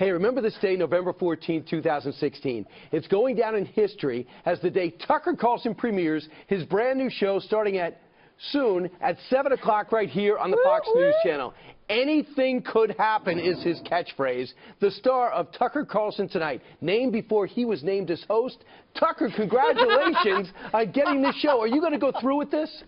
Hey, remember this day, November 14, 2016. It's going down in history as the day Tucker Carlson premieres his brand new show starting at soon at 7 o'clock right here on the Fox News Channel. Anything could happen is his catchphrase. The star of Tucker Carlson Tonight, named before he was named as host. Tucker, congratulations on getting this show. Are you going to go through with this?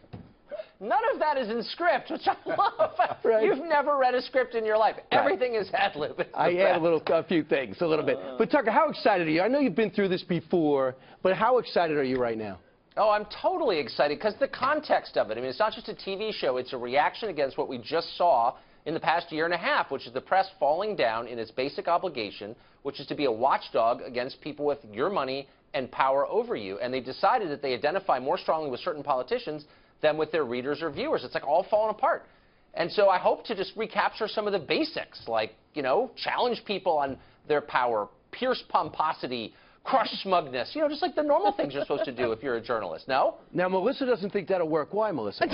None of that is in script, which I love. Right. You've never read a script in your life. Right. Everything is ad-lib. I add a few things, a little bit. But Tucker, how excited are you? I know you've been through this before, but how excited are you right now? Oh, I'm totally excited because the context of it. I mean, it's not just a TV show. It's a reaction against what we just saw in the past year and a half, which is the press falling down in its basic obligation, which is to be a watchdog against people with your money and power over you. And they decided that they identify more strongly with certain politicians than with their readers or viewers. It's like all falling apart. And so I hope to just recapture some of the basics, like, you know, challenge people on their power, pierce pomposity, crush smugness, you know, just like the normal things you're supposed to do if you're a journalist, no? Now, Melissa doesn't think that'll work. Why, Melissa?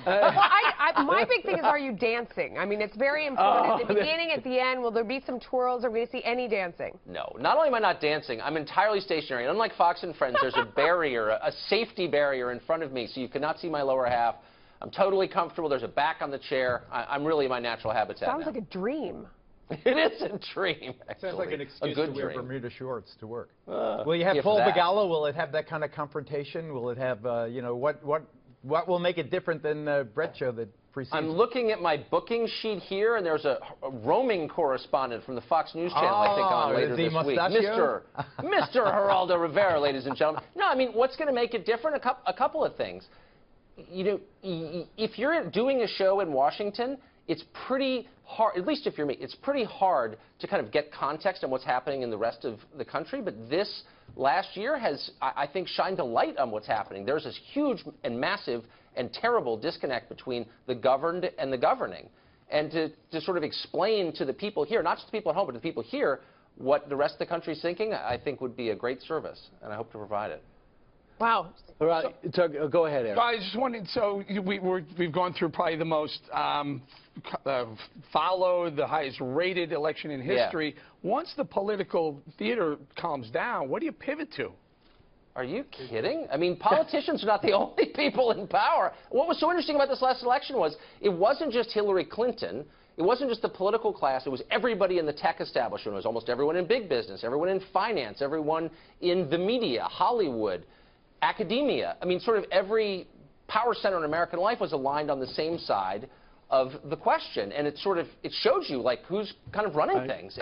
My big thing is, are you dancing? I mean, it's very important. At the beginning, at the end, will there be some twirls? Are we going to see any dancing? No. Not only am I not dancing, I'm entirely stationary. Unlike Fox and Friends, there's a barrier, a safety barrier in front of me, so you cannot see my lower half. I'm totally comfortable. There's a back on the chair. I'm really in my natural habitat Sounds now. like a dream. It is a dream, actually. Sounds like an excuse to wear Bermuda shorts to work. Will you have Paul Begala? Will it have that kind of confrontation? Will it have, you know, what will make it different than the Brett show that precedes? I'm looking at my booking sheet here, and there's a roaming correspondent from the Fox News Channel, I think, on later this week. Mr. Geraldo Rivera, ladies and gentlemen. No, I mean, what's going to make it different? A couple of things. You know, if you're doing a show in Washington, it's pretty hard, at least if you're me, it's pretty hard to kind of get context on what's happening in the rest of the country. But this last year has, I think, shined a light on what's happening. There's this huge and massive and terrible disconnect between the governed and the governing. And to sort of explain to the people here, not just the people at home, but to the people here, what the rest of the country is thinking, I think would be a great service. And I hope to provide it. Wow. All right, go ahead, Eric. I just wanted, so we've gone through probably the most followed, the highest rated election in history. Yeah. Once the political theater calms down, what do you pivot to? Are you kidding? I mean, politicians are not the only people in power. What was so interesting about this last election was it wasn't just Hillary Clinton. It wasn't just the political class. It was everybody in the tech establishment. It was almost everyone in big business, everyone in finance, everyone in the media, Hollywood, academia. I mean, sort of every power center in American life was aligned on the same side of the question, and it shows you like who's kind of running things.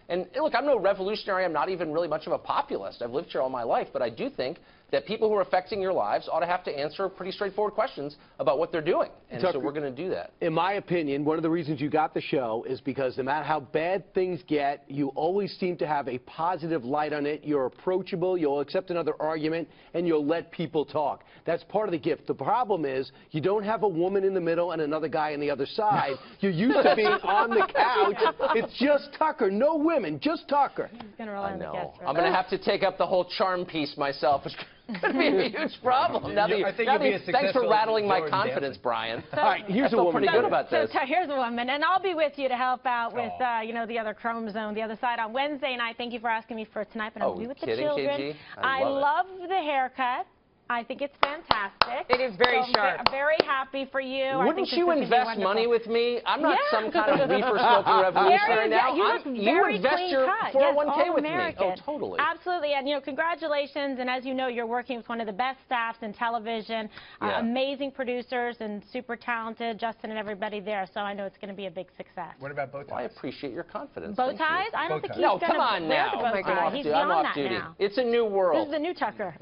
And look, I'm no revolutionary. I'm not even really much of a populist. I've lived here all my life, but I do think that people who are affecting your lives ought to have to answer pretty straightforward questions about what they're doing. And so we're going to do that. In my opinion, one of the reasons you got the show is because no matter how bad things get, you always seem to have a positive light on it. You're approachable. You'll accept another argument, and you'll let people talk. That's part of the gift. The problem is you don't have a woman in the middle and another guy on the other side. You're used to being on the couch. It's just Tucker. No women, just Tucker. I know. I'm going to have to take up the whole charm piece myself, which could be a huge problem. Thanks for rattling my confidence, Brian. All right, here's a woman. Pretty good about this. So here's a woman, and I'll be with you to help out with, you know, the other chromosome, the other side on Wednesday night. Thank you for asking me for tonight, but I'll be with the children. KG? I love the haircut. I think it's fantastic. It is very sharp. I'm very happy for you. Wouldn't you invest money with me? I'm not some kind of reefer-smoking revolutionary now. You invest your 401k with me. Oh, totally. Absolutely. And, you know, congratulations. And as you know, you're working with one of the best staffs in television, amazing producers and super talented, Justin and everybody there. So I know it's going to be a big success. What about bow ties? Well, I appreciate your confidence. Bow ties? I don't think he's going to come on now. He's beyond that now. It's a new world. This is the new Tucker.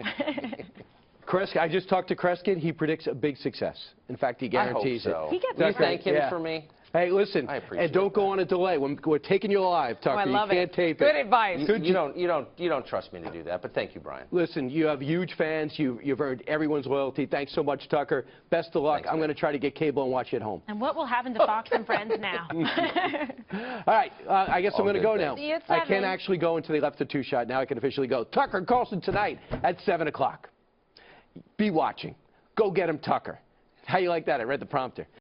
I just talked to Kreskin. He predicts a big success. In fact, he guarantees it. He gets you thank him for me? Hey, listen, and don't go on a delay. We're taking you live, Tucker. I love you can't tape it. Good advice. You don't trust me to do that, but thank you, Brian. Listen, you have huge fans. You've earned everyone's loyalty. Thanks so much, Tucker. Best of luck. Thanks, I'm going to try to get cable and watch it at home. And what will happen to Fox and Friends now? All right, I guess I'm going to go now. See you at I 7. can't actually go until they left the two-shot. Now I can officially go. Tucker Carlson tonight at 7 o'clock. Be watching. Go get him, Tucker. How you like that? I read the prompter.